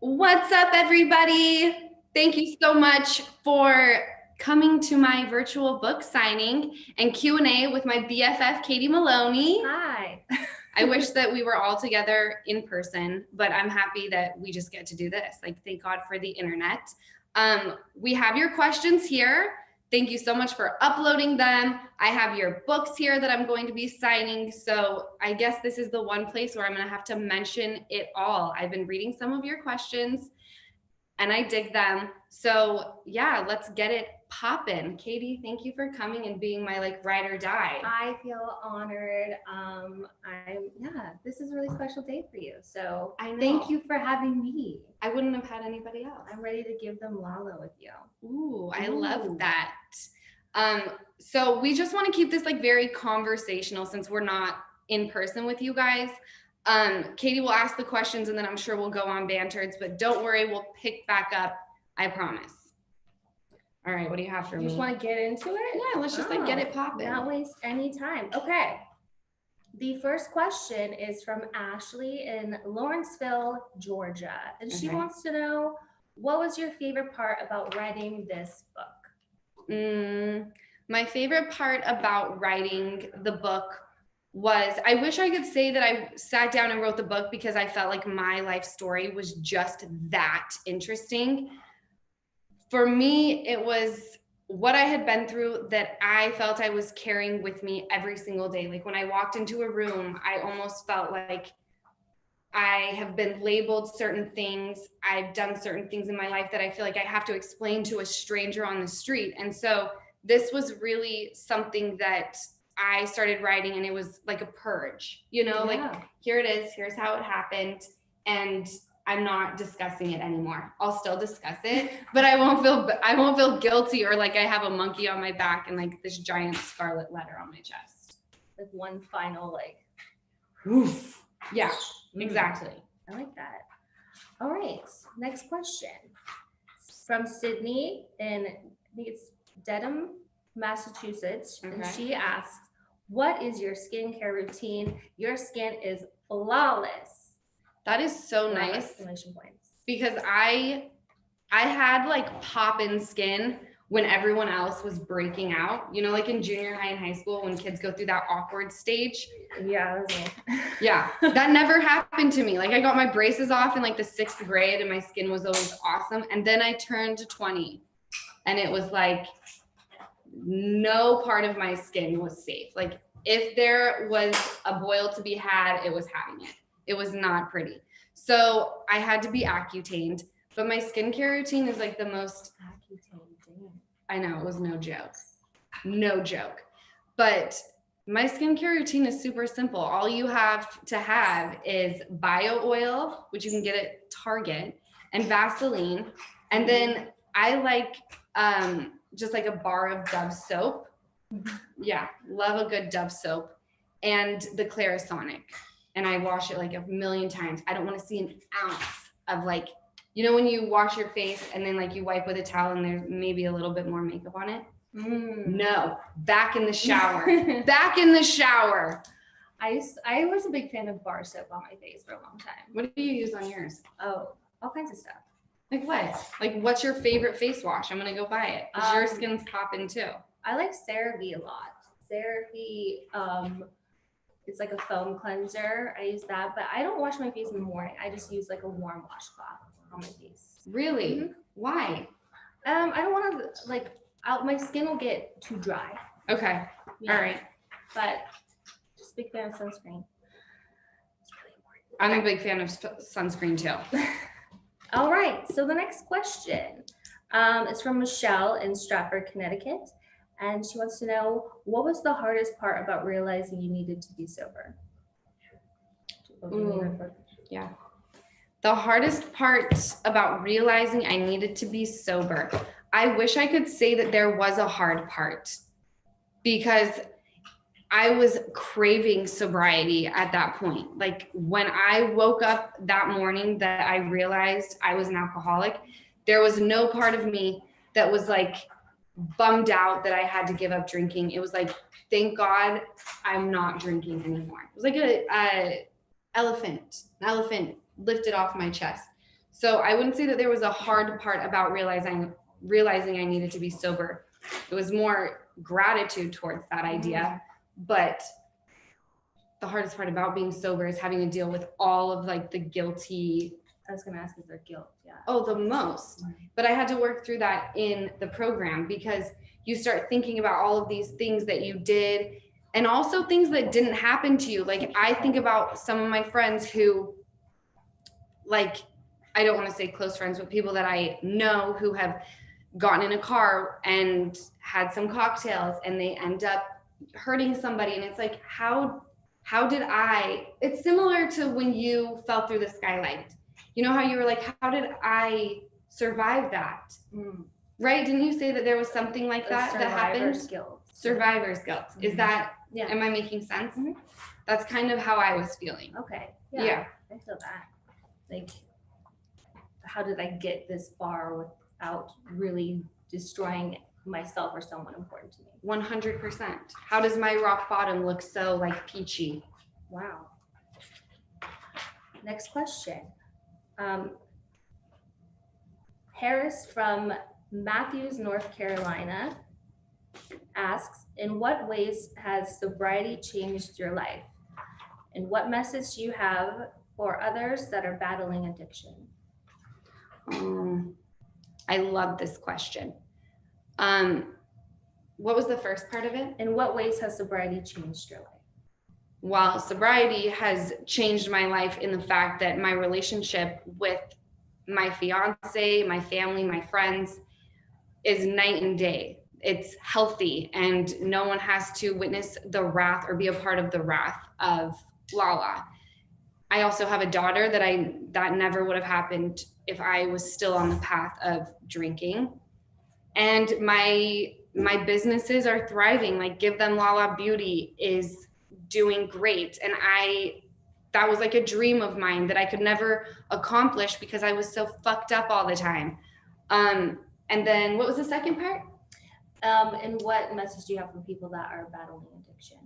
What's up, everybody? Thank you so much for coming to my virtual book signing and Q&A with my BFF, Katie Maloney. Hi. I wish that we were all together in person, but I'm happy that we just get to do this. Like, thank God for the internet. We have your questions here. Thank you so much for uploading them. I have your books here that I'm going to be signing. So I guess this is the one place where I'm going to have to mention it all. I've been reading some of your questions and I dig them. So yeah, let's get it poppin'. Katie, thank you for coming and being my ride or die. I feel honored. This is a really special day for you. So thank you for having me. I wouldn't have had anybody else. I'm ready to give them Lala with you. Ooh, I love that. So we just want to keep this very conversational since we're not in person with you guys. Katie will ask the questions and then I'm sure we'll go on banters, but don't worry, we'll pick back up. I promise. All right, what do you have for me? You just want to get into it? Yeah, let's just get it popping. Not waste any time. Okay. The first question is from Ashley in Lawrenceville, Georgia. And she wants to know, what was your favorite part about writing this book? My favorite part about writing the book was, I wish I could say that I sat down and wrote the book because I felt like my life story was just that interesting. For me, it was what I had been through that I felt I was carrying with me every single day. Like when I walked into a room, I almost felt like I have been labeled certain things. I've done certain things in my life that I feel like I have to explain to a stranger on the street. And so this was really something that I started writing and it was like a purge, like here it is, here's how it happened. And I'm not discussing it anymore. I'll still discuss it, but I won't feel guilty or like I have a monkey on my back and like this giant scarlet letter on my chest. Like one final oof. Yeah, exactly. I like that. All right, next question. From Sydney in, I think it's Dedham, Massachusetts. Okay. And she asks, what is your skincare routine? Your skin is flawless. That is so nice because I had pop-in skin when everyone else was breaking out, like in junior high and high school when kids go through that awkward stage. Yeah. Yeah, that never happened to me. Like I got my braces off in the 6th grade and my skin was always awesome. And then I turned to 20 and it was like no part of my skin was safe. Like if there was a boil to be had, it was having it. It was not pretty. So I had to be Accutained, but my skincare routine is the most Accutained. I know, it was no joke. But my skincare routine is super simple. All you have to have is bio oil, which you can get at Target, and Vaseline. And then I like just a bar of Dove soap. Yeah, love a good Dove soap. And the Clarisonic. And I wash it a million times. I don't want to see an ounce of when you wash your face and then you wipe with a towel and there's maybe a little bit more makeup on it. No, back in the shower. Back in the shower. I was a big fan of bar soap on my face for a long time. What do you use on yours? Oh, all kinds of stuff. Like what? What's your favorite face wash? I'm gonna go buy it because your skin's popping too. I like CeraVe a lot. CeraVe, it's like a foam cleanser. I use that, but I don't wash my face in the morning. I just use a warm washcloth on my face. Really? Mm-hmm. Why? I don't want to my skin will get too dry. Okay. Yeah. All right. But just a big fan of sunscreen. It's really important. I'm a big fan of sunscreen too. All right. So the next question is from Michelle in Stratford, Connecticut. And she wants to know, what was the hardest part about realizing you needed to be sober? Yeah. The hardest part about realizing I needed to be sober. I wish I could say that there was a hard part because I was craving sobriety at that point. When I woke up that morning that I realized I was an alcoholic, there was no part of me that was bummed out that I had to give up drinking. It was thank God I'm not drinking anymore. It was like an elephant lifted off my chest. So I wouldn't say that there was a hard part about realizing I needed to be sober. It was more gratitude towards that idea. But the hardest part about being sober is having to deal with all of like the guilty. I was going to ask, is there guilt? Yeah. Oh, the most. But I had to work through that in the program because you start thinking about all of these things that you did and also things that didn't happen to you. Like I think about some of my friends who, like, I don't want to say close friends, but people that I know who have gotten in a car and had some cocktails and they end up hurting somebody. And it's like, how did it's similar to when you fell through the skylight. You know how you were like, how did I survive that? Right? Didn't you say that there was something like that happened? Survivor's guilt. Is that, am I making sense? That's kind of how I was feeling. Okay. Yeah. I feel that. Like, how did I get this far without really destroying myself or someone important to me? 100%. How does my rock bottom look so like peachy? Wow. Next question. Harris from Matthews, North Carolina asks, in what ways has sobriety changed your life? And what message do you have for others that are battling addiction? I love this question. What was the first part of it? In what ways has sobriety changed your life? Well, sobriety has changed my life in the fact that my relationship with my fiance, my family, my friends is night and day. It's healthy and no one has to witness the wrath or be a part of the wrath of Lala. I also have a daughter that never would have happened if I was still on the path of drinking. And my businesses are thriving. Like Give Them Lala Beauty is doing great. And that was like a dream of mine that I could never accomplish because I was so fucked up all the time. And then what was the second part? And what message do you have for people that are battling addiction?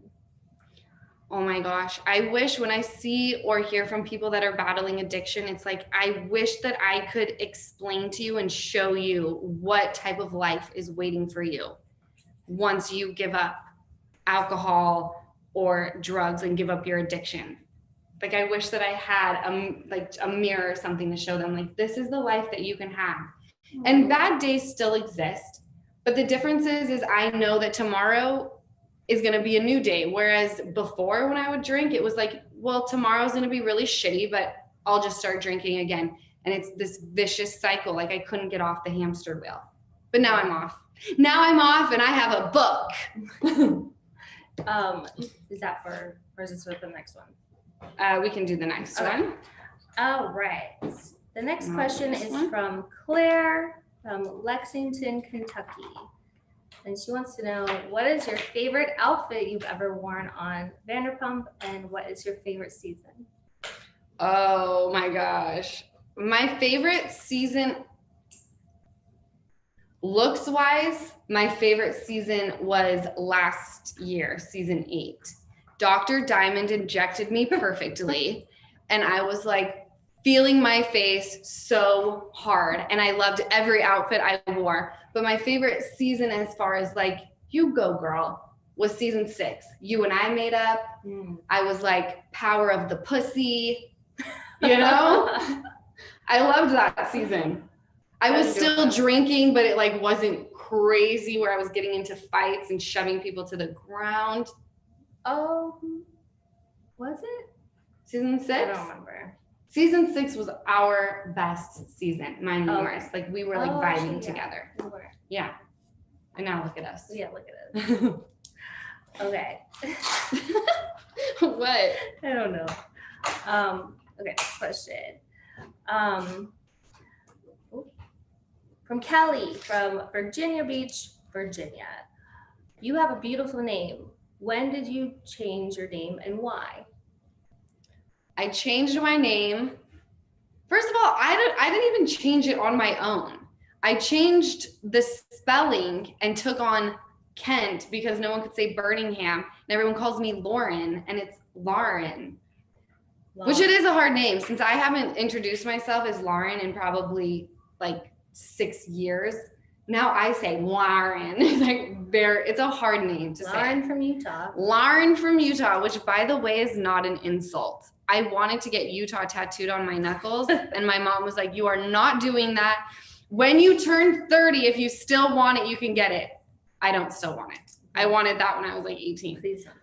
Oh my gosh. I wish when I see or hear from people that are battling addiction, it's like, I wish that I could explain to you and show you what type of life is waiting for you once you give up alcohol or drugs and give up your addiction. Like, I wish that I had a mirror or something to show them, like, this is the life that you can have. Mm-hmm. And bad days still exist. But the difference is I know that tomorrow is going to be a new day. Whereas before, when I would drink, it was like, well, tomorrow's going to be really shitty, but I'll just start drinking again. And it's this vicious cycle. Like, I couldn't get off the hamster wheel. But now I'm off. Now I'm off and I have a book. Is that or is this with the next one? We can do the next one. All right. The next question is from Claire from Lexington, Kentucky. And she wants to know, what is your favorite outfit you've ever worn on Vanderpump, and what is your favorite season? Oh my gosh. My favorite season, looks-wise, my favorite season was last year, season 8. Dr. Diamond injected me perfectly, and I was like feeling my face so hard, and I loved every outfit I wore. But my favorite season, as far as like, you go girl, was season 6. You and I made up. I was like power of the pussy, you know? I loved that season. I was still drinking, but it like wasn't crazy where I was getting into fights and shoving people to the ground. Oh, was it? Season 6? I don't remember. Season 6 was our best season, mine and yours. Like, we were like vibing together. We were. Yeah. And now look at us. Yeah, look at us. Okay. What? I don't know. Okay, next question. From Kelly from Virginia Beach, Virginia. You have a beautiful name. When did you change your name and why? I changed my name. First of all, I didn't even change it on my own. I changed the spelling and took on Kent because no one could say Burningham, and everyone calls me Lauren, and it's Lauren. Which it is a hard name since I haven't introduced myself as Lauren in probably like 6 years. Now I say Lauren. It's a hard name to say. Lauren from Utah. Lauren from Utah, which by the way is not an insult. I wanted to get Utah tattooed on my knuckles and my mom was like, you are not doing that. When you turn 30, if you still want it, you can get it. I don't still want it. I wanted that when I was like 18. Please don't do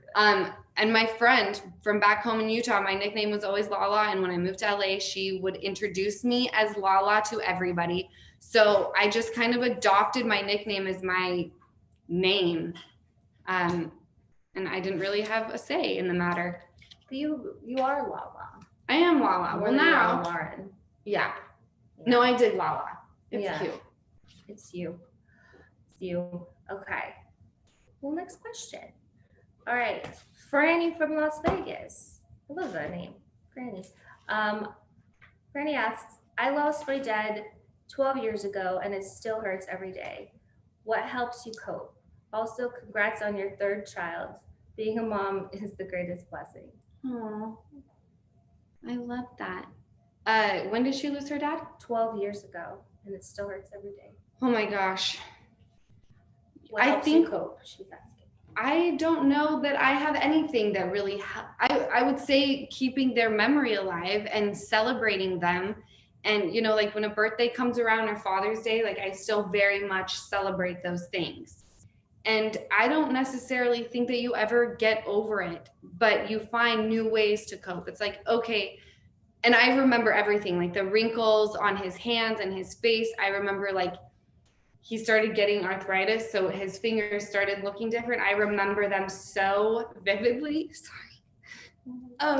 it. And my friend from back home in Utah, my nickname was always Lala. And when I moved to LA, she would introduce me as Lala to everybody. So I just kind of adopted my nickname as my name. And I didn't really have a say in the matter. But you are Lala. I am Lala. Well, now. Lauren. Yeah. No, I did Lala. It's cute. It's you. It's you. Okay. Well, next question. All right. Franny from Las Vegas. I love that name. Franny. Franny asks, I lost my dad 12 years ago and it still hurts every day. What helps you cope? Also, congrats on your 3rd child. Being a mom is the greatest blessing. Oh, I love that. When did she lose her dad? 12 years ago, and it still hurts every day. Oh my gosh. What helps you cope? She's asking. I don't know that I have anything that really I would say keeping their memory alive and celebrating them. And, you know, like when a birthday comes around or Father's Day, like I still very much celebrate those things. And I don't necessarily think that you ever get over it, but you find new ways to cope. It's like, okay. And I remember everything, like the wrinkles on his hands and his face. I remember like he started getting arthritis, so his fingers started looking different. I remember them so vividly. Sorry. I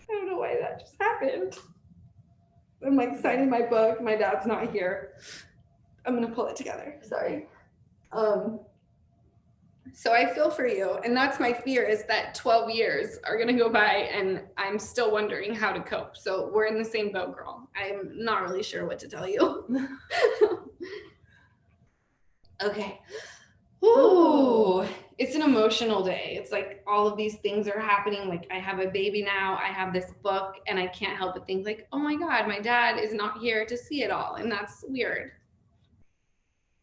don't know why that just happened. I'm like signing my book. My dad's not here. I'm gonna pull it together. Sorry. So I feel for you. And that's my fear, is that 12 years are gonna go by and I'm still wondering how to cope. So we're in the same boat, girl. I'm not really sure what to tell you. Okay. Ooh, it's an emotional day. It's like all of these things are happening. Like I have a baby now, I have this book, and I can't help but think like, oh my God, my dad is not here to see it all. And that's weird.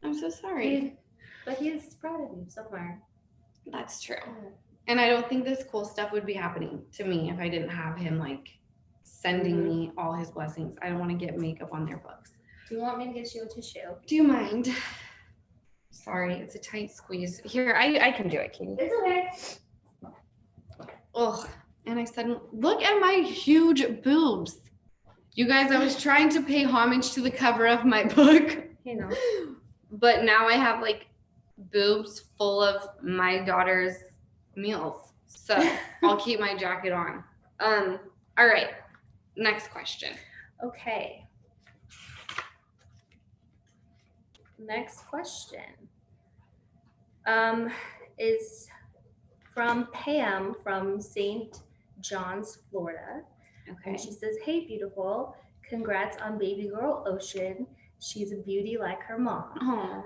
I'm so sorry. But he's proud of you somewhere. That's true. And I don't think this cool stuff would be happening to me if I didn't have him like sending me all his blessings. I don't want to get makeup on their books. Do you want me to get you a tissue? Do you mind? Sorry, it's a tight squeeze. Here, I can do it, Katie. It's okay. Oh, and I said, look at my huge boobs. You guys, I was trying to pay homage to the cover of my book. You know. But now I have like boobs full of my daughter's meals. So I'll keep my jacket on. All right, next question. Okay. Next question is from Pam from St. John's, Florida. Okay. And she says, hey, beautiful. Congrats on baby girl Ocean. She's a beauty like her mom. Oh.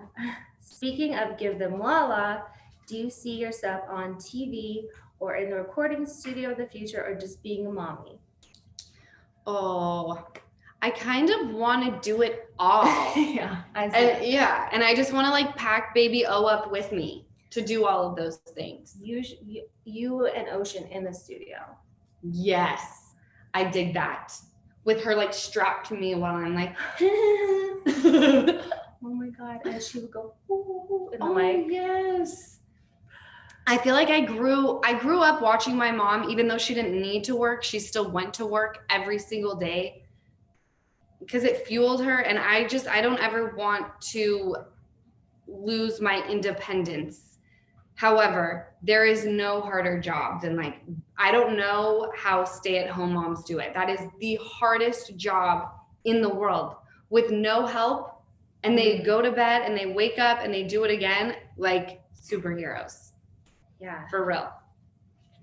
Speaking of Give Them Lala, do you see yourself on TV or in the recording studio of the future, or just being a mommy? Oh, I kind of want to do it all. Yeah. And I just want to like pack baby O up with me to do all of those things. You and Ocean in the studio. Yes, I dig that. With her like strapped to me while I'm like, oh my God. And she would go, ooh, and oh like, yes. I feel like I grew up watching my mom, even though she didn't need to work, she still went to work every single day because it fueled her. And I don't ever want to lose my independence. However, there is no harder job than like, I don't know how stay-at-home moms do it. That is the hardest job in the world with no help. And they go to bed and they wake up and they do it again like superheroes. yeah, For real.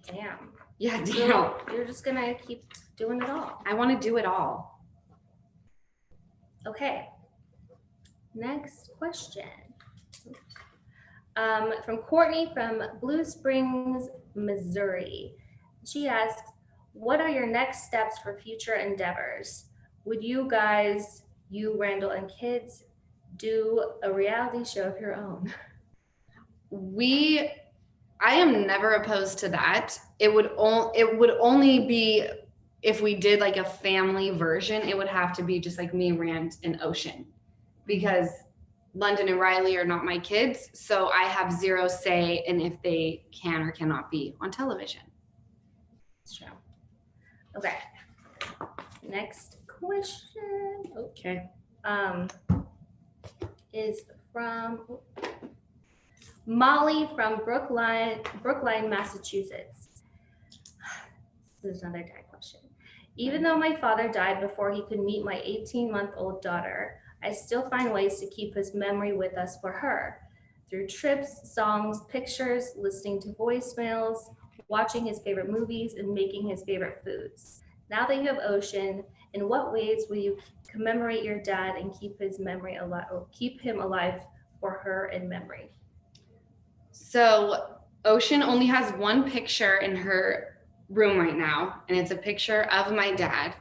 damn. Yeah, damn. So you're just gonna keep doing it all. I want to do it all. Okay. Next question. From Courtney from Blue Springs, Missouri. She asks, what are your next steps for future endeavors? Would you guys, you, Randall, and kids, do a reality show of your own? I am never opposed to that. It would only be if we did like a family version, it would have to be just like me, Rand, and Ocean, because London and Riley are not my kids, so I have zero say in if they can or cannot be on television. That's true. Okay. Next question. Okay. Is from Molly from Brookline, Massachusetts. This is another dad question. Even though my father died before he could meet my 18-month-old daughter, I still find ways to keep his memory with us for her. Through trips, songs, pictures, listening to voicemails, watching his favorite movies, and making his favorite foods. Now that you have Ocean, in what ways will you commemorate your dad and keep his memory alive, or keep him alive for her in memory? So Ocean only has one picture in her room right now, and it's a picture of my dad.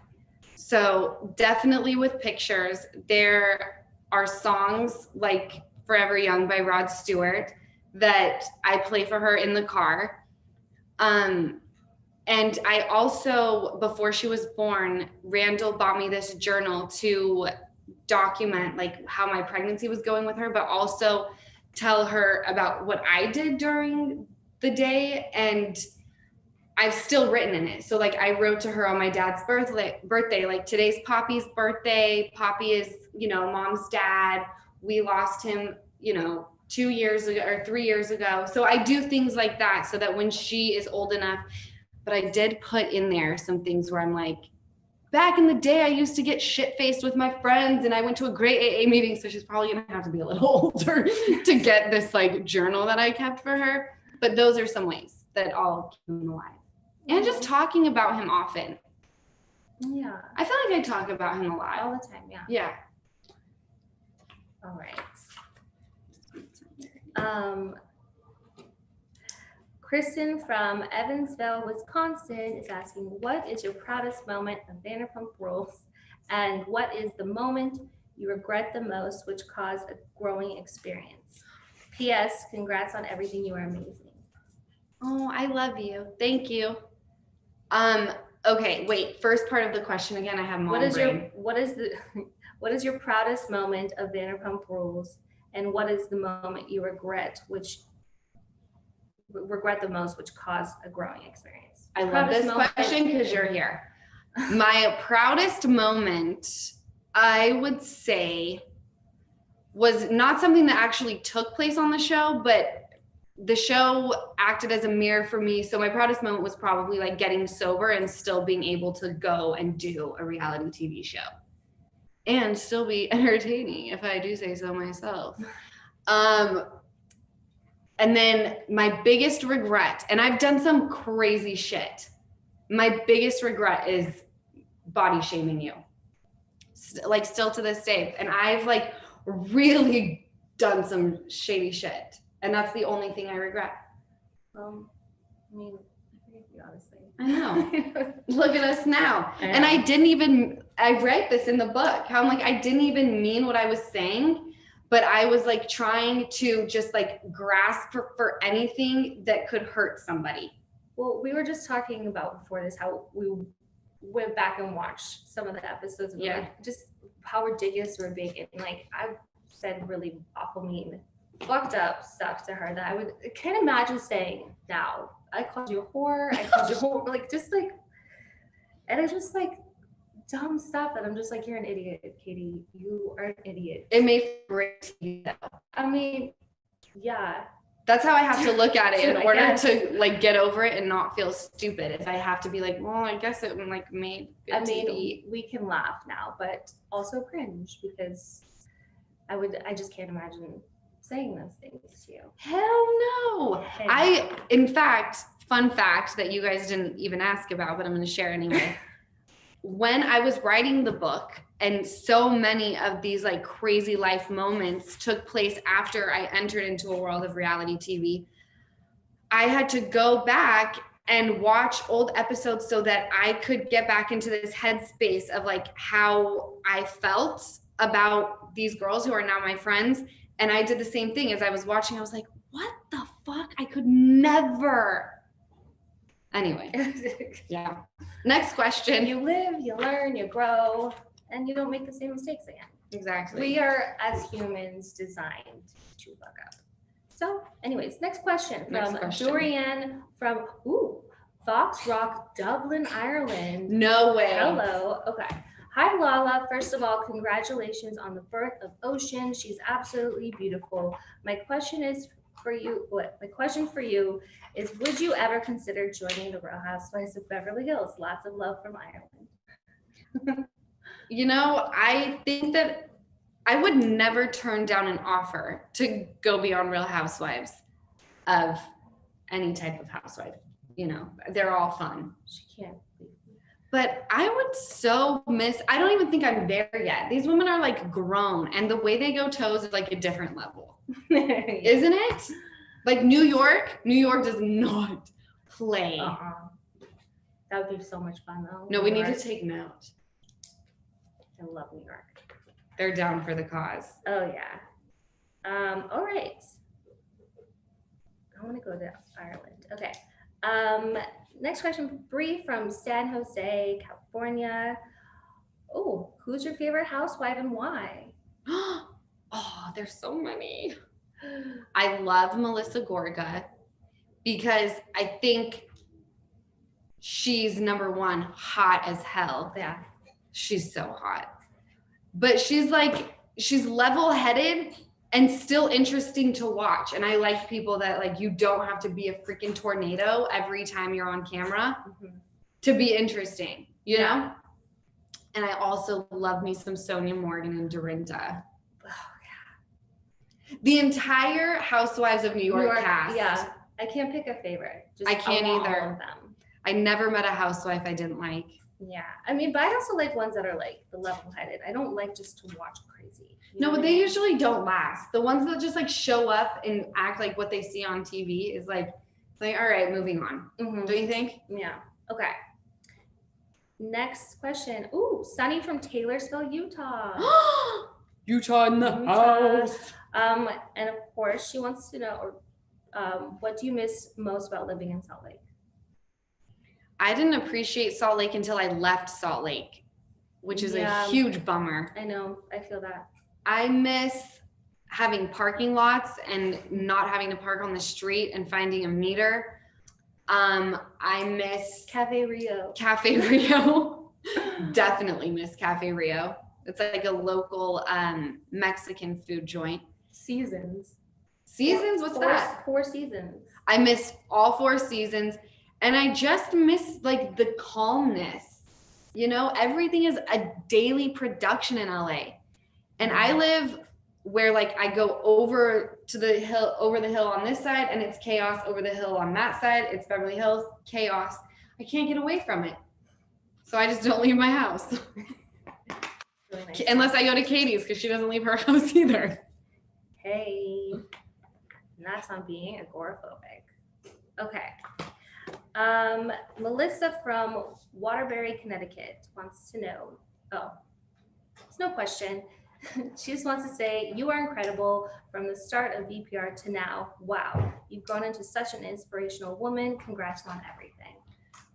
So definitely with pictures, there are songs like Forever Young by Rod Stewart that I play for her in the car. And I also, before she was born, Randall bought me this journal to document like how my pregnancy was going with her, but also tell her about what I did during the day. And I've still written in it. So like I wrote to her on my dad's birthday, like today's Poppy's birthday. Poppy is, mom's dad. We lost him, 2 years ago or 3 years ago. So I do things like that so that when she is old enough, but I did put in there some things where I'm like, back in the day, I used to get shit-faced with my friends and I went to a great AA meeting. So she's probably gonna have to be a little older to get this like journal that I kept for her. But those are some ways that I'll keep him alive. And just talking about him often. Yeah. I feel like I talk about him a lot. All the time, yeah. Yeah. All right. Kristen from Evansville, Wisconsin is asking, what is your proudest moment of Vanderpump Rules? And what is the moment you regret the most, which caused a growing experience? P.S. Congrats on everything. You are amazing. Oh, I love you. Thank you. Okay, wait. First part of the question again. I have mom brain. What is your proudest moment of Vanderpump Rules, and what is the moment you regret the most, which caused a growing experience? I love this question because you're here. My proudest moment, I would say, was not something that actually took place on the show, but the show acted as a mirror for me. So my proudest moment was probably like getting sober and still being able to go and do a reality TV show and still be entertaining, if I do say so myself. And then my biggest regret, and I've done some crazy shit. My biggest regret is body shaming you, like still to this day. And I've like really done some shady shit. And that's the only thing I regret. I mean, I forget you, honestly. I know. Look at us now. And I write this in the book, how I'm like, I didn't even mean what I was saying, but I was like trying to just like grasp for anything that could hurt somebody. Well, we were just talking about before this, how we went back and watched some of the episodes and like just how ridiculous we're being. And like, I've said really awful, mean, fucked up stuff to her that I can't imagine saying now. I called you a whore. I called you a whore. Like, just like, and it's just like dumb stuff that I'm just like, you're an idiot, Katie. You are an idiot. It made great TV though. I mean, yeah. That's how I have to look at it in order to like get over it and not feel stupid. If I have to be like, well, I guess it like made good TV. We can laugh now, but also cringe because I just can't imagine saying those things to you. Hell no. In fact, fun fact that you guys didn't even ask about, but I'm going to share anyway. When I was writing the book, and so many of these like crazy life moments took place after I entered into a world of reality TV, I had to go back and watch old episodes so that I could get back into this headspace of like how I felt about these girls who are now my friends. And I did the same thing as I was watching. I was like, what the fuck? I could never. Anyway, yeah. Next question. You live, you learn, you grow, and you don't make the same mistakes again. Exactly. We are, as humans, designed to fuck up. So, anyways, next question from Dorian from Fox Rock, Dublin, Ireland. No way. Hello. Okay. Hi, Lala. First of all, congratulations on the birth of Ocean. She's absolutely beautiful. My question for you is, would you ever consider joining the Real Housewives of Beverly Hills? Lots of love from Ireland. You know, I think that I would never turn down an offer to go be on Real Housewives of any type of housewife. You know, they're all fun. She can't. But I would so miss, I don't even think I'm there yet. These women are like grown, and the way they go toes is like a different level. Isn't it? Like New York does not play. That would be so much fun though. No, we need to take note. I love New York. They're down for the cause. Oh yeah. All right. I want to go to Ireland. Okay. Next question, Bree from San Jose, California. Oh, who's your favorite housewife and why? Oh, there's so many. I love Melissa Gorga because I think she's number one, hot as hell. Yeah. She's so hot. But she's level-headed and still interesting to watch. And I like people that like, you don't have to be a freaking tornado every time you're on camera to be interesting, you know? And I also love me some Sonia Morgan and Dorinda. Oh, yeah. The entire Housewives of New York cast. Yeah, I can't pick a favorite. I can't either. All of them. I never met a housewife I didn't like. Yeah, I mean, but I also like ones that are like the level-headed. I don't like just to watch crazy. No, but they usually don't last. The ones that just like show up and act like what they see on TV is like all right, moving on. Don't you think? Yeah. Okay. Next question. Ooh, Sunny from Taylorsville, Utah. Utah in the house. And of course, she wants to know, what do you miss most about living in Salt Lake? I didn't appreciate Salt Lake until I left Salt Lake, which is a huge bummer. I know. I feel that. I miss having parking lots and not having to park on the street and finding a meter. I miss Cafe Rio. Definitely miss Cafe Rio. It's like a local Mexican food joint. Seasons. What's that? 4 seasons. I miss all 4 seasons. And I just miss like the calmness. You know, everything is a daily production in LA. And I live where like I go over the hill on this side and it's chaos, over the hill on that side, it's Beverly Hills, chaos. I can't get away from it. So I just don't leave my house. Really nice. Unless I go to Katie's because she doesn't leave her house either. Hey, and that's on being agoraphobic. Okay. Melissa from Waterbury, Connecticut wants to know. Oh, it's no question. She just wants to say, you are incredible from the start of VPR to now. Wow, you've grown into such an inspirational woman. Congrats on everything.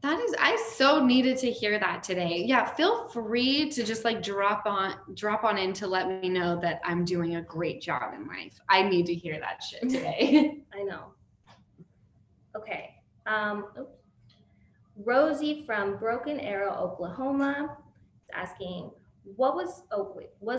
I so needed to hear that today. Yeah, feel free to just like drop on in to let me know that I'm doing a great job in life. I need to hear that shit today. I know. Okay. Rosie from Broken Arrow, Oklahoma is asking, was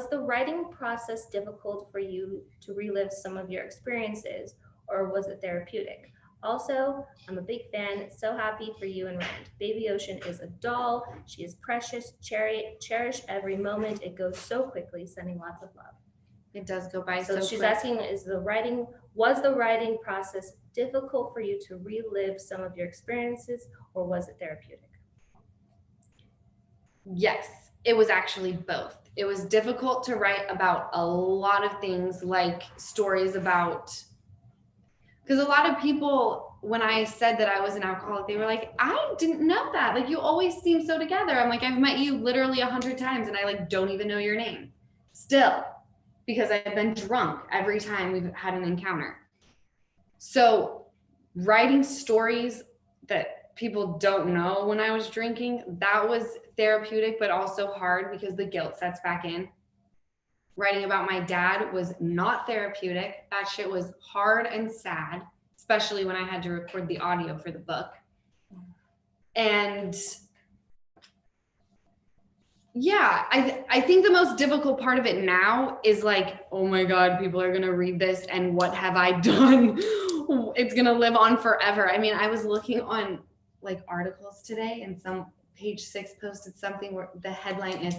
the writing process difficult for you to relive some of your experiences, or was it therapeutic? Also, I'm a big fan. So happy for you and Rand. Baby Ocean is a doll. She is precious. Cherish every moment. It goes so quickly. Sending lots of love. It does go by so she's quick. Asking, was the writing process difficult for you to relive some of your experiences, or was it therapeutic? Yes, it was actually both. It was difficult to write about a lot of things, like stories about, because a lot of people when I said that I was an alcoholic, they were like, I didn't know that. Like, you always seem so together. I'm like, I've met you literally 100 times and I like don't even know your name still, because I've been drunk every time we've had an encounter. So writing stories that people don't know when I was drinking, that was therapeutic, but also hard because the guilt sets back in. Writing about my dad was not therapeutic. That shit was hard and sad, especially when I had to record the audio for the book. And yeah, I think the most difficult part of it now is like, oh my God, people are going to read this and what have I done? It's going to live on forever. I mean, I was looking on like articles today and some Page 6 posted something where the headline is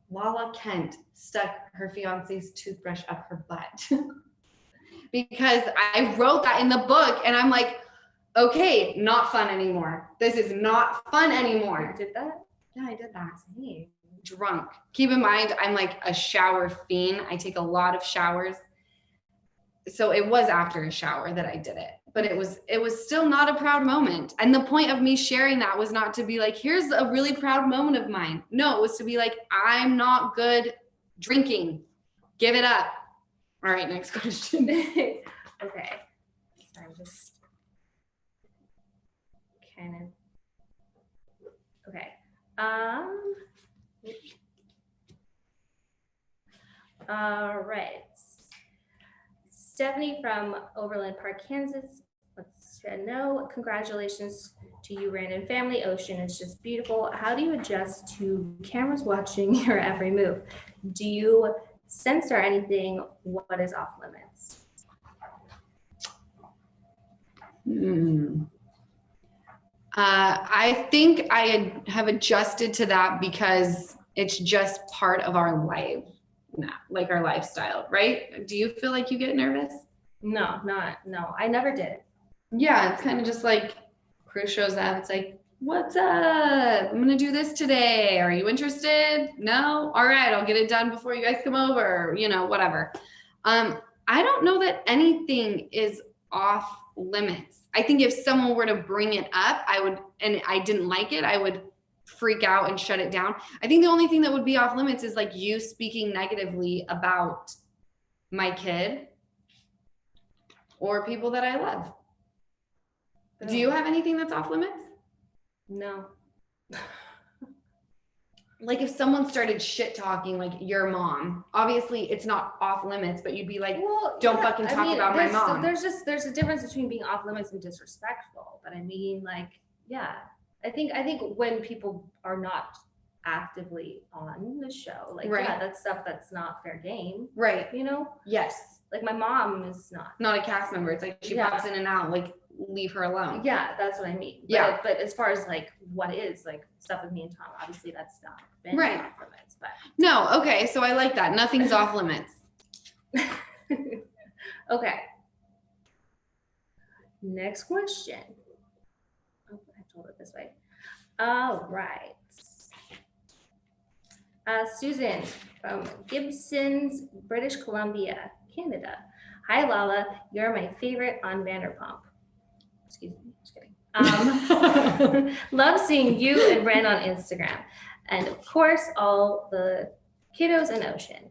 Lala Kent stuck her fiance's toothbrush up her butt. Because I wrote that in the book and I'm like, okay, not fun anymore. This is not fun anymore. You did that? Yeah, I did that. Hey, drunk. Keep in mind, I'm like a shower fiend. I take a lot of showers. So it was after a shower that I did it, but it was still not a proud moment. And the point of me sharing that was not to be like, here's a really proud moment of mine. No, it was to be like, I'm not good drinking. Give it up. All right, next question. Okay. So I'm just kind of, okay. All right. Stephanie from Overland Park, Kansas. Let's know. Congratulations to you, Brandon family. Ocean is just beautiful. How do you adjust to cameras watching your every move? Do you censor anything? What is off limits? I think I have adjusted to that because it's just part of our life now, like our lifestyle, right? Do you feel like you get nervous? No, I never did. Yeah, it's kind of just like crew shows up. It's like, what's up? I'm gonna do this today. Are you interested? No? All right, I'll get it done before you guys come over, whatever. I don't know that anything is off limits. I think if someone were to bring it up, and I didn't like it, I would freak out and shut it down. I think the only thing that would be off limits is like you speaking negatively about my kid or people that I love. No. Do you have anything that's off limits? No. Like if someone started shit talking like your mom, obviously it's not off limits, but you'd be like, well, don't fucking talk about my mom. There's a difference between being off limits and disrespectful. But I mean, like, yeah, I think when people are not actively on the show, like, right. Yeah, that's stuff that's not fair game. Right. Yes. Like my mom is not a cast member. It's like she pops in and out, like leave her alone. Yeah, that's what I mean. But, yeah. But as far as like what is like stuff with me and Tom, obviously that's not been right. off limits. But no, okay. So I like that. Nothing's off limits. Okay. Next question. Oh, I told it this way. All right. Susan from Gibsons, British Columbia, Canada. Hi, Lala. You're my favorite on Vanderpump. Excuse me, just kidding. Love seeing you and Ren on Instagram. And of course, all the kiddos in Ocean.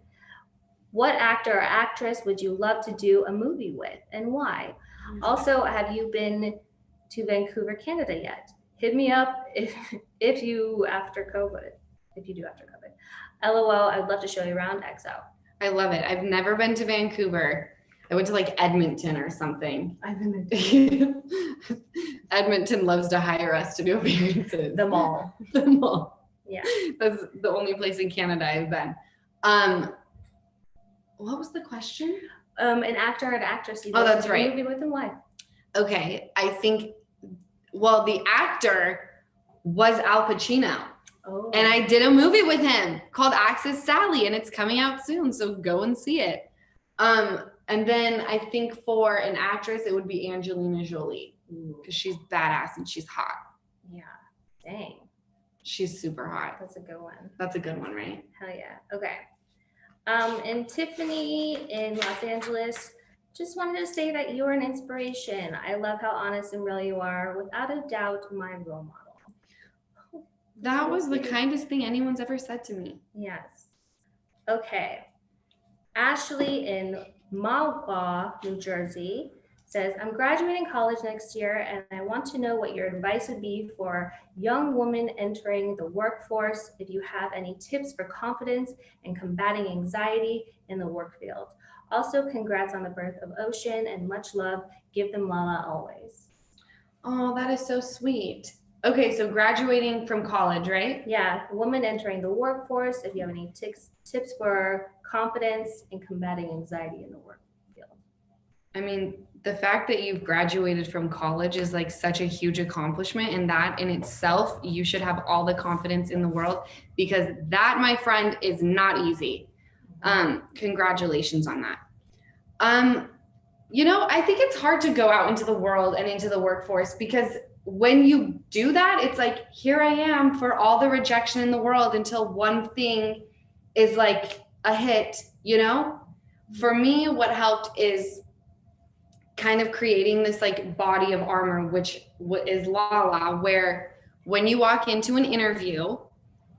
What actor or actress would you love to do a movie with and why? Also, have you been to Vancouver, Canada yet? Hit me up if you after COVID. If you do after COVID. LOL, I'd love to show you around XO. I love it. I've never been to Vancouver. I went to like Edmonton or something. I've been there. Edmonton loves to hire us to do appearances. The mall. The mall. Yeah. That's the only place in Canada I've been. What was the question? An actor or an actress you that's right. movie with and why? Okay. I think, well, the actor was Al Pacino. Oh. And I did a movie with him called Access Sally, and it's coming out soon, so go and see it. And then I think for an actress, it would be Angelina Jolie because she's badass and she's hot. Yeah, dang. She's super hot. That's a good one. That's a good one, right? Hell yeah. Okay. And Tiffany in Los Angeles, Just wanted to say that you are an inspiration. I love how honest and real you are. Without a doubt, my role model. That was the kindest thing anyone's ever said to me. Yes. Okay. Ashley in Magua, New Jersey says, I'm graduating college next year and I want to know what your advice would be for young women entering the workforce, if you have any tips for confidence and combating anxiety in the work field. Also, congrats on the birth of Ocean and much love. Give them Lala always. Oh, that is so sweet. Okay, so graduating from college, right? Yeah, woman entering the workforce, if you have any tips for confidence and combating anxiety in the work field. I mean, the fact that you've graduated from college is like such a huge accomplishment, and that in itself, you should have all the confidence in the world, because that, my friend, is not easy. Congratulations on that. I think it's hard to go out into the world and into the workforce, because when you do that, it's like, here I am for all the rejection in the world until one thing is like a hit, For me, what helped is kind of creating this like body of armor, which is Lala, where when you walk into an interview,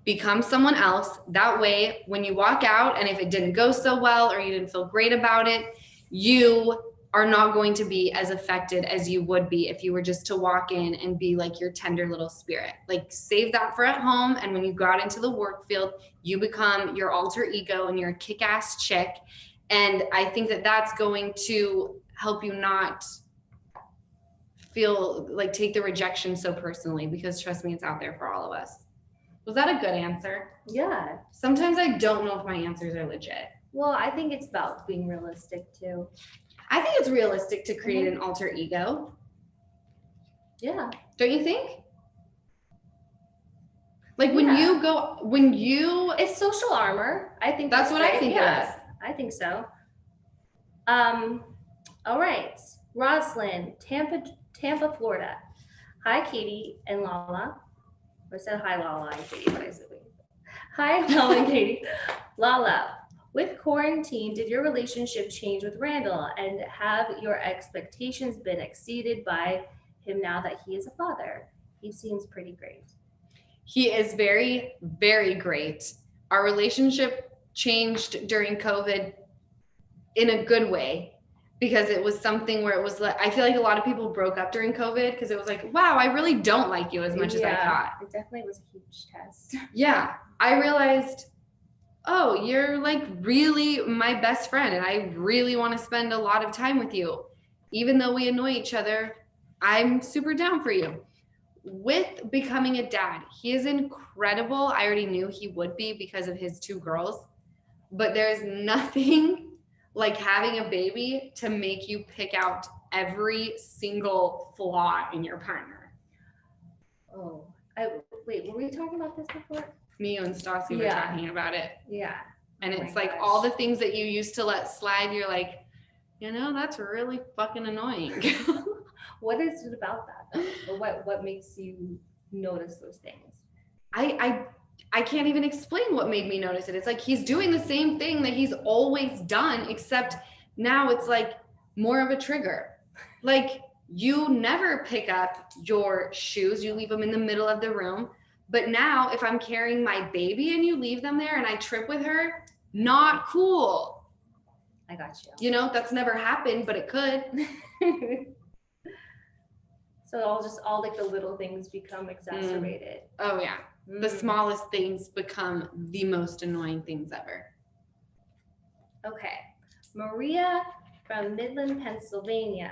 become someone else. That way, when you walk out and if it didn't go so well or you didn't feel great about it, you are not going to be as affected as you would be if you were just to walk in and be like your tender little spirit. Like, save that for at home. And when you go out into the work field, you become your alter ego and you're a kick-ass chick. And I think that that's going to help you not feel like take the rejection so personally, because trust me, it's out there for all of us. Was that a good answer? Yeah. Sometimes I don't know if my answers are legit. Well, I think it's about being realistic too. I think it's realistic to create an alter ego. Yeah. Don't you think? Like when it's social armor. I think that's what I think it is. I think so. All right. Roslyn, Tampa, Florida. Hi, Katie and Lala. I said hi, Lala and Katie, but I said wait. Hi, Lala and Katie. Lala, with quarantine, did your relationship change with Randall, and have your expectations been exceeded by him now that he is a father? He seems pretty great. He is very, very great. Our relationship changed during COVID in a good way, because it was something where it was like, I feel like a lot of people broke up during COVID because it was like, wow, I really don't like you as much as I thought. It definitely was a huge test. Yeah. I realized, oh, you're like really my best friend and I really want to spend a lot of time with you. Even though we annoy each other, I'm super down for you. With becoming a dad, he is incredible. I already knew he would be because of his 2 girls, but there's nothing like having a baby to make you pick out every single flaw in your partner. Oh, wait, were we talking about this before? Me and Stassi were talking about it. Yeah. And it's like all the things that you used to let slide, you're like, that's really fucking annoying. What is it about that though? Or what makes you notice those things? I can't even explain what made me notice it. It's like he's doing the same thing that he's always done, except now it's like more of a trigger. Like, you never pick up your shoes, you leave them in the middle of the room. But now if I'm carrying my baby and you leave them there and I trip with her, not cool. I got you. That's never happened, but it could. So all like the little things become exacerbated. Oh yeah. The smallest things become the most annoying things ever. Okay. Maria from Midland, Pennsylvania.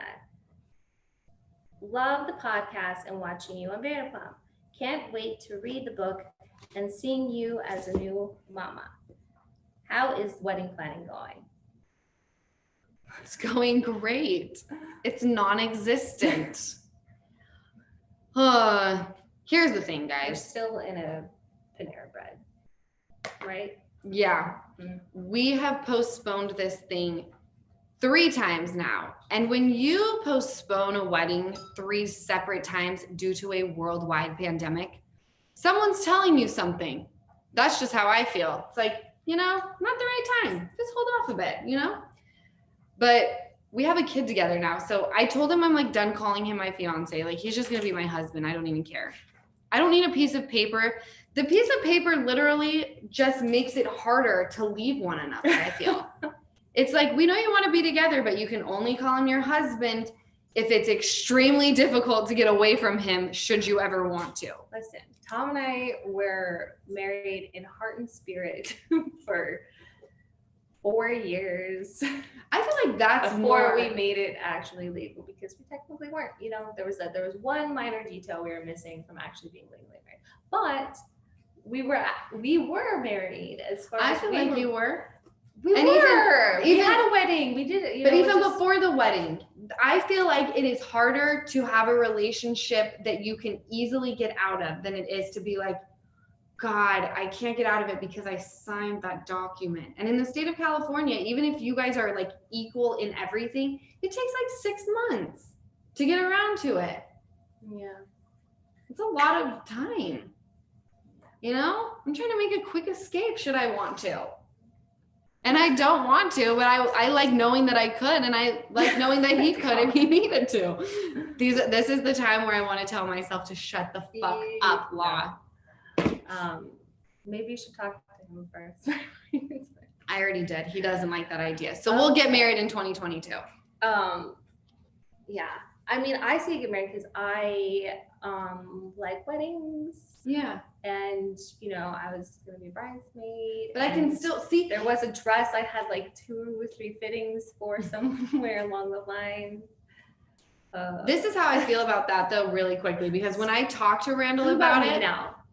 Love the podcast and watching you on Vanderpump. Can't wait to read the book and seeing you as a new mama. How is wedding planning going? It's going great. It's non-existent. Here's the thing, guys. We're still in a Panera Bread, right? Yeah. Mm-hmm. We have postponed this thing 3 times now. And when you postpone a wedding 3 separate times due to a worldwide pandemic, someone's telling you something. That's just how I feel. It's like, not the right time. Just hold off a bit, But we have a kid together now. So I told him I'm like done calling him my fiance. Like he's just going to be my husband. I don't even care. I don't need a piece of paper. The piece of paper literally just makes it harder to leave one another, I feel. It's like, we know you want to be together, but you can only call him your husband if it's extremely difficult to get away from him, should you ever want to. Listen, Tom and I were married in heart and spirit for 4 years. I feel like that's before we made it actually legal, because we technically weren't. You know, there was one minor detail we were missing from actually being legally married, but we were married as far as I feel like you were. We were. We had a wedding. We did it. But even before the wedding, I feel like it is harder to have a relationship that you can easily get out of than it is to be like, God, I can't get out of it because I signed that document. And in the state of California, even if you guys are like equal in everything, it takes like 6 months to get around to it. Yeah. It's a lot of time. You know, I'm trying to make a quick escape should I want to. And I don't want to, but I like knowing that I could, and I like knowing that he could if he needed to. This is the time where I want to tell myself to shut the fuck up, Law. Maybe you should talk to him first. I already did. He doesn't like that idea. So we'll get married in 2022. Yeah. I mean, I say get married because I like weddings. Yeah. And, you know, I was going to be a bridesmaid. But I can still see. There was a dress I had like 2 or 3 fittings for somewhere along the line. This is how I feel about that, though, really quickly, because when I talk to Randall about it.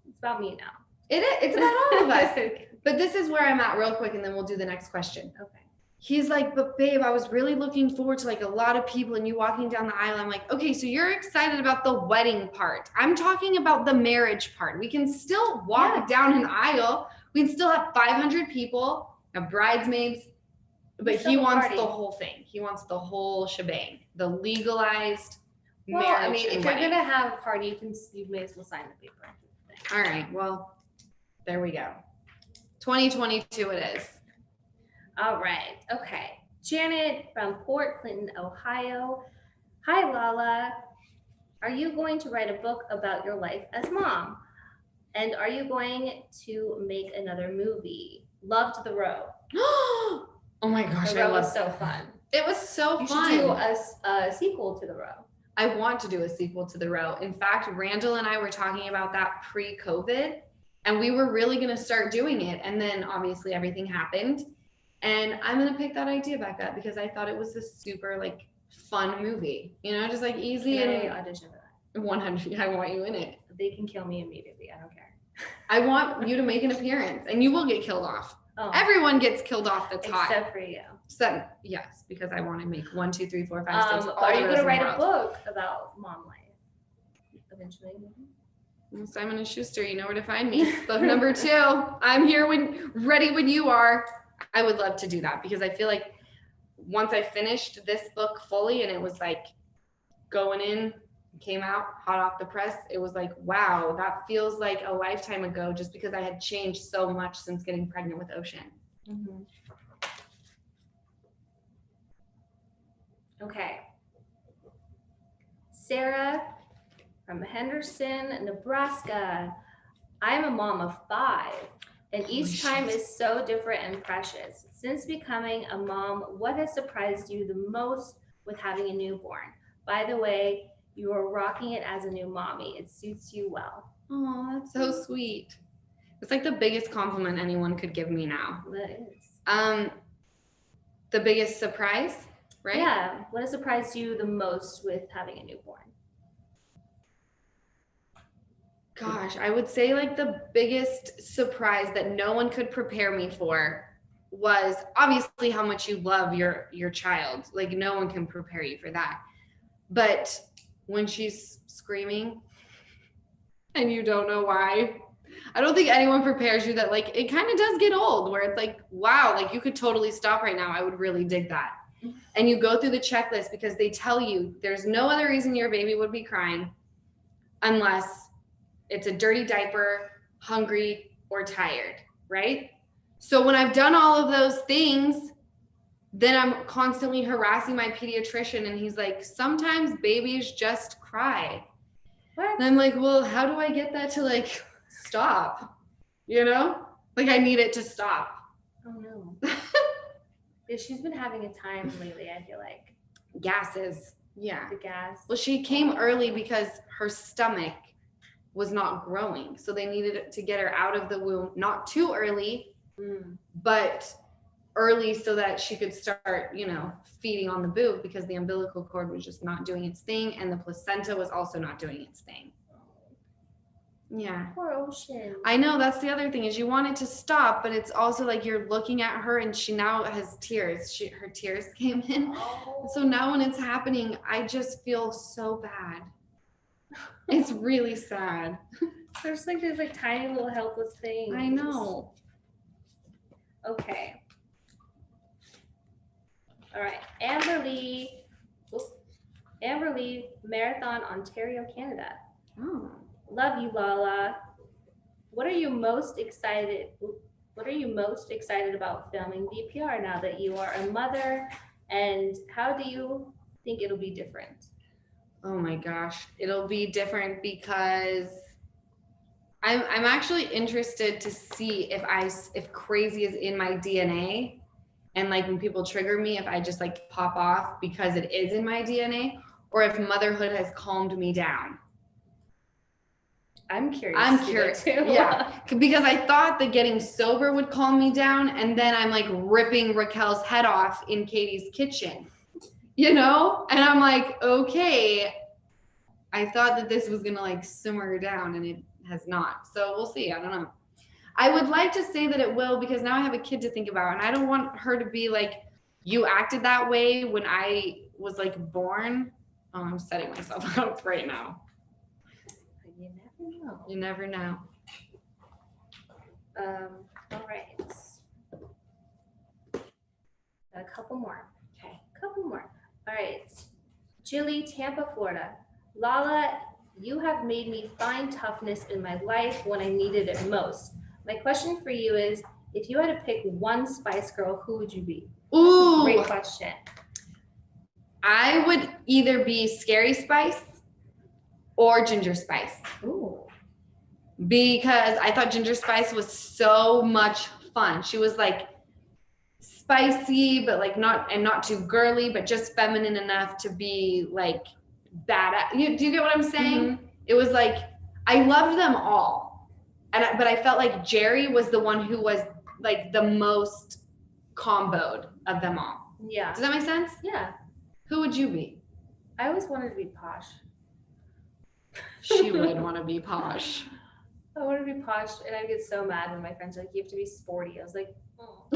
It's about me now. It's about all of us. But this is where I'm at real quick, and then we'll do the next question. Okay. He's like, but babe, I was really looking forward to like a lot of people and you walking down the aisle. I'm like, okay, so you're excited about the wedding part. I'm talking about the marriage part. We can still walk down an aisle. We can still have 500 people, have bridesmaids, but he wants the whole thing. He wants the whole shebang, the legalized marriage. I mean, if you're going to have a party, you may as well sign the paper. All right, well, there we go. 2022 it is. All right. Okay. Janet from Port Clinton, Ohio. Hi, Lala. Are you going to write a book about your life as mom? And are you going to make another movie? Loved The Row. Oh my gosh. The Row was so fun. It was so fun. You should do a sequel to The Row. I want to do a sequel to The Row. In fact, Randall and I were talking about that pre-COVID, and we were really going to start doing it. And then obviously everything happened. And I'm going to pick that idea back up because I thought it was a super like fun movie, you know, just like easy. Can and I audition for that? 100. I want you in it. They can kill me immediately. I don't care. I want you to make an appearance and you will get killed off. Oh. Everyone gets killed off that's hot. Except for you. So, yes, because I want to make 1, 2, 3, 4, 5, 6. Are you going to write a book about mom life eventually? Simon & Schuster, you know where to find me. Book number 2. I'm here ready when you are. I would love to do that because I feel like once I finished this book fully and it was like going in, came out hot off the press, it was like, wow, that feels like a lifetime ago just because I had changed so much since getting pregnant with Ocean. Mm-hmm. Okay. Sarah from Henderson, Nebraska. I'm a mom of 5. And each time is so different and precious. Since becoming a mom, what has surprised you the most with having a newborn? By the way, you are rocking it as a new mommy. It suits you well. Oh, that's so sweet. It's like the biggest compliment anyone could give me now. That is. The biggest surprise, right? Yeah. What has surprised you the most with having a newborn? Gosh, I would say like the biggest surprise that no one could prepare me for was obviously how much you love your child. Like no one can prepare you for that. But when she's screaming and you don't know why, I don't think anyone prepares you that like it kind of does get old where it's like, wow, like you could totally stop right now. I would really dig that. And you go through the checklist because they tell you there's no other reason your baby would be crying unless it's a dirty diaper, hungry, or tired, right? So when I've done all of those things, then I'm constantly harassing my pediatrician, and he's like, sometimes babies just cry. What? And I'm like, well, how do I get that to like stop? You know? Like, I need it to stop. Oh no. Yeah, she's been having a time lately, I feel like. Gases. Yeah. The gas. Well, she came early because her stomach was not growing. So they needed to get her out of the womb, not too early, but early so that she could start, you know, feeding on the boob, because the umbilical cord was just not doing its thing, and the placenta was also not doing its thing. Yeah. Poor Ocean. I know, that's the other thing, is you want it to stop, but it's also like you're looking at her and she now has tears. Her tears came in. Oh. So now when it's happening, I just feel so bad. It's really sad. There's like these like tiny little helpless things. I know. Okay. All right. Amber Lee, Marathon, Ontario, Canada. Oh. Love you, Lala. What are you most excited about filming VPR now that you are a mother, and how do you think it'll be different? Oh my gosh, it'll be different because I'm actually interested to see if crazy is in my DNA, and like when people trigger me, if I just like pop off because it is in my DNA, or if motherhood has calmed me down. I'm curious. I'm curious too. Yeah, because I thought that getting sober would calm me down, and then I'm like ripping Raquel's head off in Katie's kitchen, you know? And I'm like, okay, I thought that this was gonna like simmer down, and it has not. So we'll see. I don't know. I would like to say that it will, because now I have a kid to think about, and I don't want her to be like, you acted that way when I was like born. Oh, I'm setting myself up right now. You never know. You never know. All right. Got a couple more. Okay. Couple more. All right. Julie, Tampa, Florida. Lala, you have made me find toughness in my life when I needed it most. My question for you is, if you had to pick one Spice Girl, who would you be? Ooh. That's a great question. I would either be Scary Spice or Ginger Spice. Ooh. Because I thought Ginger Spice was so much fun. She was like spicy, but like not too girly, but just feminine enough to be like badass. Do you get what I'm saying? Mm-hmm. It was like, I loved them all. But I felt like Jerry was the one who was like the most comboed of them all. Yeah. Does that make sense? Yeah. Who would you be? I always wanted to be posh. She would want to be posh. I want to be posh, and I get so mad when my friends are like, you have to be sporty. I was like, oh.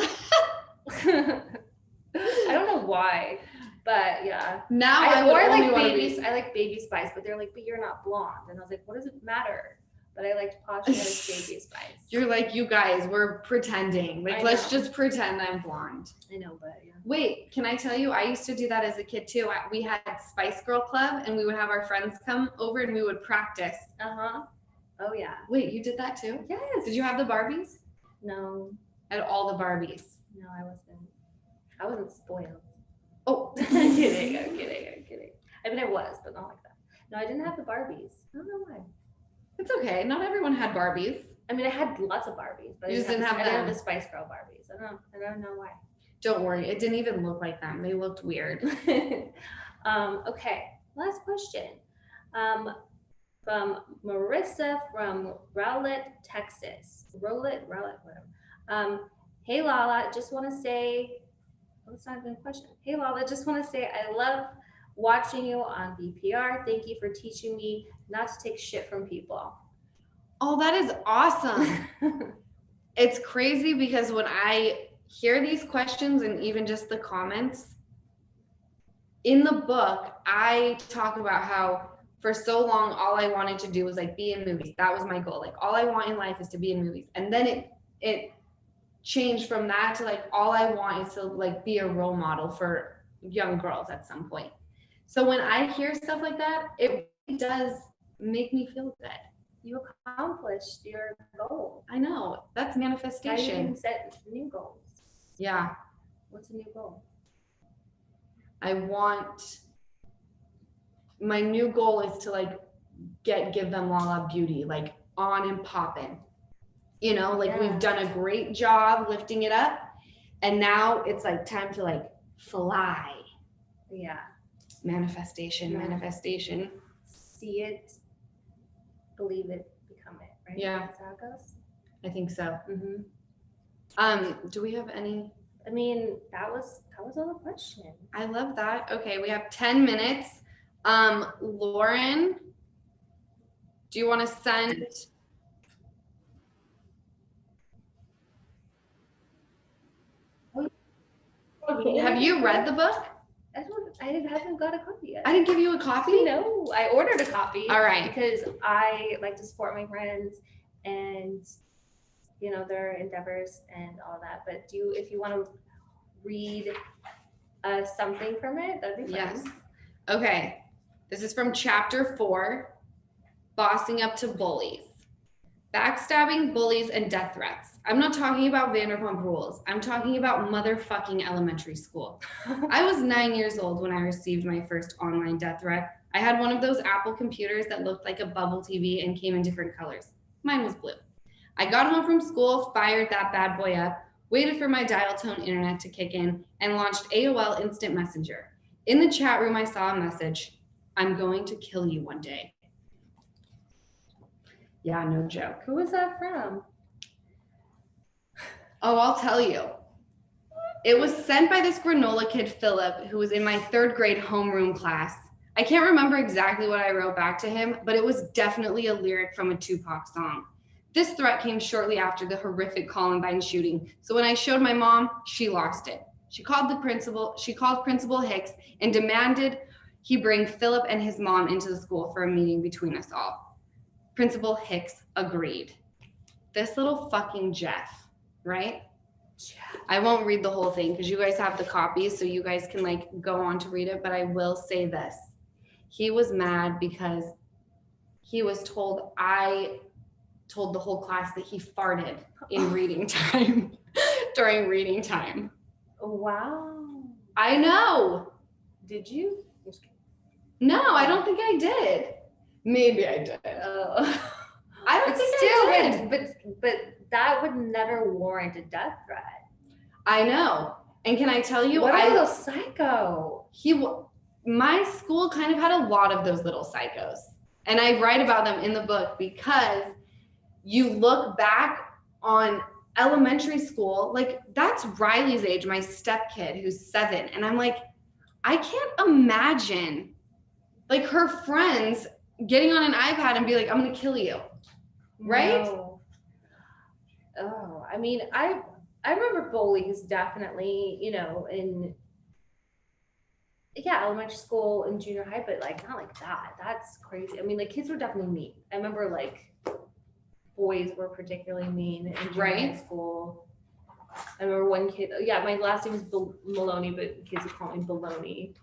I don't know why, but yeah. Now I like Baby Spice, but they're like, but you're not blonde. And I was like, what does it matter? But I liked posh as Baby Spice. You're like, you guys, we're pretending. Like, let's just pretend I'm blonde. I know, but yeah. Wait, can I tell you, I used to do that as a kid too. We had Spice Girl Club, and we would have our friends come over and we would practice. Uh-huh. Oh yeah. Wait, you did that too? Yes. Did you have the Barbies? No. I had all the Barbies. No, I wasn't spoiled. Oh. I'm kidding. I mean, I was, but not like that. No, I didn't have the Barbies. I don't know why. It's okay. Not everyone had Barbies. I mean, I had lots of Barbies, but I didn't have the Spice Girl Barbies. I don't know why. Don't worry. It didn't even look like them. They looked weird. Okay. Last question. From Marissa from Rowlett, Texas. Rowlett, whatever. Hey Lala, just want to say, that's not even a question. Hey Lala, just want to say I love watching you on VPR. Thank you for teaching me not to take shit from people. Oh, that is awesome. It's crazy because when I hear these questions and even just the comments, in the book, I talk about how for so long, all I wanted to do was like be in movies. That was my goal. Like all I want in life is to be in movies. And then it changed from that to like, all I want is to like be a role model for young girls at some point. So when I hear stuff like that, it does make me feel good. You accomplished your goal. I know. That's manifestation. I didn't set new goals. Yeah. What's a new goal? My new goal is to like give Them Lala beauty, like on and popping. You know, like we've done a great job lifting it up, and now it's like time to like fly. Yeah. Manifestation. See it, believe it, become it, right? Yeah. That's how it goes. I think so. Do we have any? I mean, that was all the questions. I love that. Okay, we have 10 minutes. Lauren, do you want to send? Have you read the book? I haven't got a copy yet. I didn't give you a copy? No, I ordered a copy. All right. Because I like to support my friends and, you know, their endeavors and all that. But if you want to read something from it, that'd be fun. Yes. Okay. This is from chapter 4, Bossing Up to Bullies. Backstabbing, bullies, and death threats. I'm not talking about Vanderpump Rules. I'm talking about motherfucking elementary school. I was 9 years old when I received my first online death threat. I had one of those Apple computers that looked like a bubble TV and came in different colors. Mine was blue. I got home from school, fired that bad boy up, waited for my dial tone internet to kick in, and launched AOL Instant Messenger. In the chat room, I saw a message, "I'm going to kill you one day." Yeah, no joke. Who was that from? Oh, I'll tell you. It was sent by this granola kid, Philip, who was in my 3rd grade homeroom class. I can't remember exactly what I wrote back to him, but it was definitely a lyric from a Tupac song. This threat came shortly after the horrific Columbine shooting, so when I showed my mom, she lost it. She called Principal Hicks and demanded he bring Philip and his mom into the school for a meeting between us all. Principal Hicks agreed. This little fucking Jeff, right? I won't read the whole thing because you guys have the copies, so you guys can like go on to read it, but I will say this. He was mad because he was told I told the whole class that he farted in reading time during reading time. Wow. I know. Did you? No, I don't think I did. Maybe I did. I don't think I did. But that would never warrant a death threat. I know. And can I tell you, what a little psycho. My school kind of had a lot of those little psychos. And I write about them in the book because you look back on elementary school, like that's Riley's age, my stepkid who's 7. And I'm like, I can't imagine like her friends getting on an iPad and be like, I'm going to kill you. Right? No. Oh, I mean, I remember bullies definitely, you know, in elementary school and junior high, but like not like that. That's crazy. I mean, like kids were definitely mean. I remember like boys were particularly mean in junior high school. I remember one kid, my last name is Maloney, but kids would call me Baloney.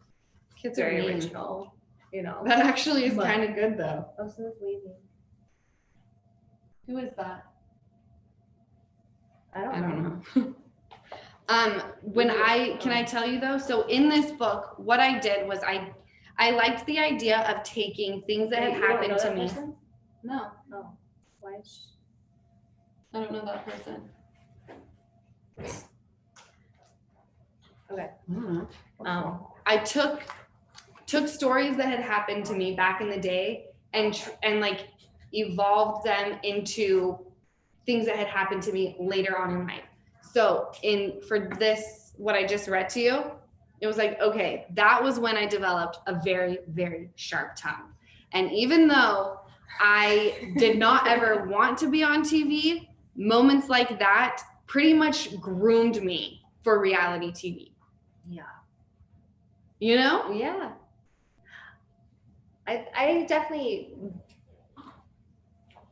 Kids are very original, you know. That actually is kind of good though. Oh, someone's waving. Who is that? I don't know. Can I tell you though? So in this book, what I did was I liked the idea of taking things that had happened to me. Person? No. Oh, why? I don't know that person. Okay. I took stories that had happened to me back in the day and like evolved them into things that had happened to me later on in life. So for this, what I just read to you, it was like, okay, that was when I developed a very, very sharp tongue. And even though I did not ever want to be on TV, moments like that pretty much groomed me for reality TV. Yeah. You know? Yeah. I definitely,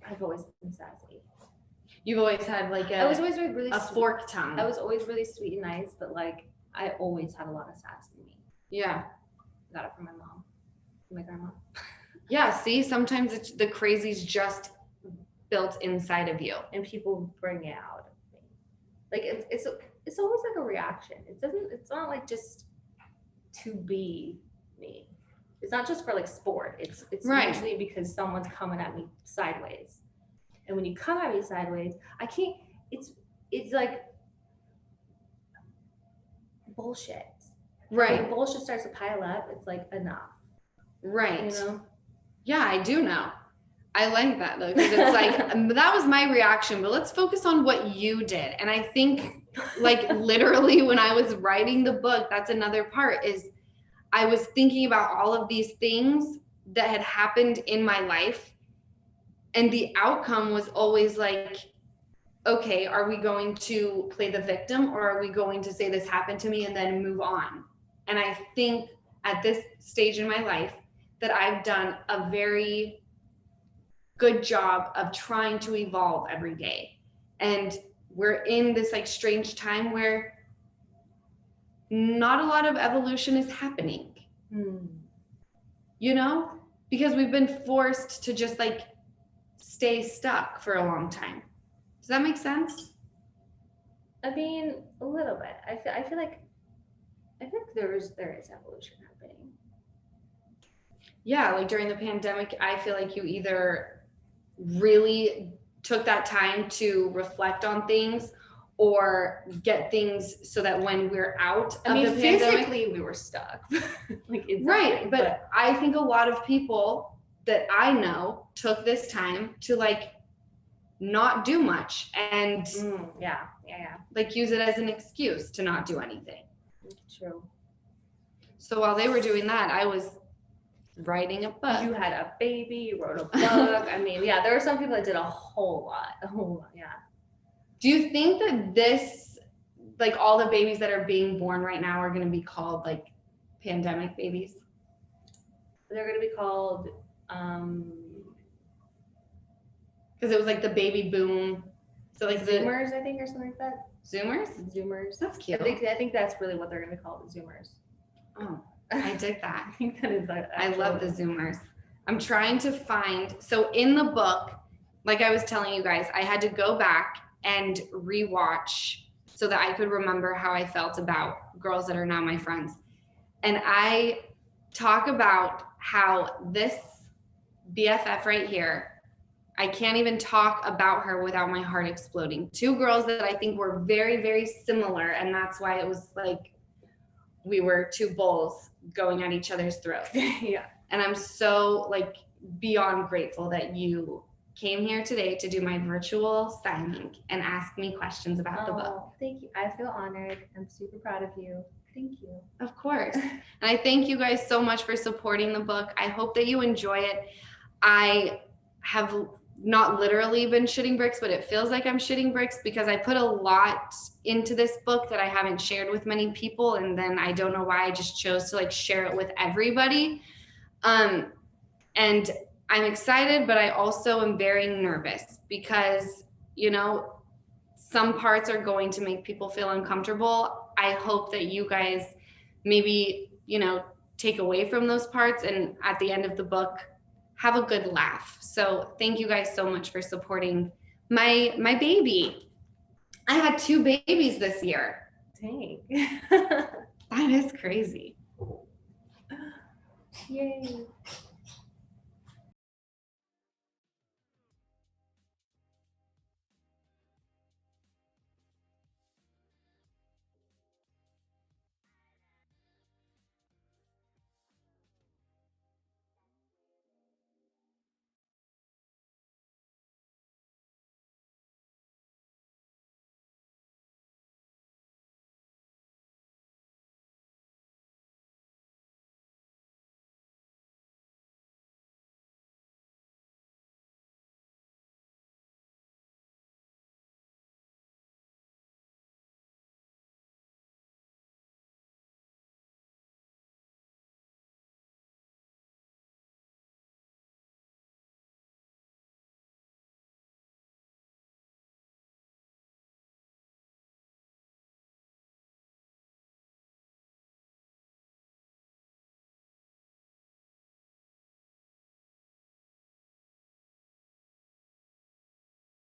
I've always been sassy. You've always had like I was always really a sweet. fork tongue. I was always really sweet and nice, but like I always had a lot of sass in me. Yeah. Got it from my mom, from my grandma. Yeah, see, sometimes the crazy's just built inside of you. And people bring it out of me. Like it's always like a reaction. It's not like just to be me. It's not just for like sport. It's Right. usually because someone's coming at me sideways. And when you come at me sideways, I can't, it's like bullshit. Right. When the bullshit starts to pile up, it's like enough. Right. You know? Yeah, I do know. I like that though, because it's like, that was my reaction, but let's focus on what you did. And I think like literally when I was writing the book, that's another part is I was thinking about all of these things that had happened in my life. And the outcome was always like, okay, are we going to play the victim or are we going to say this happened to me and then move on? And I think at this stage in my life that I've done a very good job of trying to evolve every day. And we're in this like strange time where not a lot of evolution is happening. You know, because we've been forced to just like stay stuck for a long time. Does that make sense? I mean, a little bit. I feel like there is evolution happening. Yeah, like during the pandemic, I feel like you either really took that time to reflect on things or get things so that when we're out of the pandemic, physically we were stuck. Like right, but I think a lot of people that I know took this time to like not do much and yeah. like use it as an excuse to not do anything. True. So while they were doing that, I was writing a book. You had a baby, you wrote a book. I mean, yeah, there were some people that did a whole lot, yeah. Do you think that this, like all the babies that are being born right now are going to be called like pandemic babies? They're going to be called, because it was like the baby boom. So like Zoomers, I think, or something like that. Zoomers? That's cute. I think that's really what they're going to call the Zoomers. Oh, I dig that. I think that is I love the Zoomers. I'm trying to find, so in the book, like I was telling you guys, I had to go back and rewatch so that I could remember how I felt about girls that are now my friends. And I talk about how this BFF right here, I can't even talk about her without my heart exploding. Two girls that I think were very, very similar. And that's why it was like we were two bulls going at each other's throats. Yeah. And I'm so like beyond grateful that you came here today to do my virtual signing and ask me questions about the book. Thank you. I feel honored. I'm super proud of you. Thank you. Of course. And I thank you guys so much for supporting the book. I hope that you enjoy it. I have not literally been shitting bricks, but it feels like I'm shitting bricks because I put a lot into this book that I haven't shared with many people. And then I don't know why I just chose to like share it with everybody. And I'm excited, but I also am very nervous because, you know, some parts are going to make people feel uncomfortable. I hope that you guys maybe, you know, take away from those parts and at the end of the book, have a good laugh. So thank you guys so much for supporting my baby. I had 2 babies this year. Dang. That is crazy. Yay.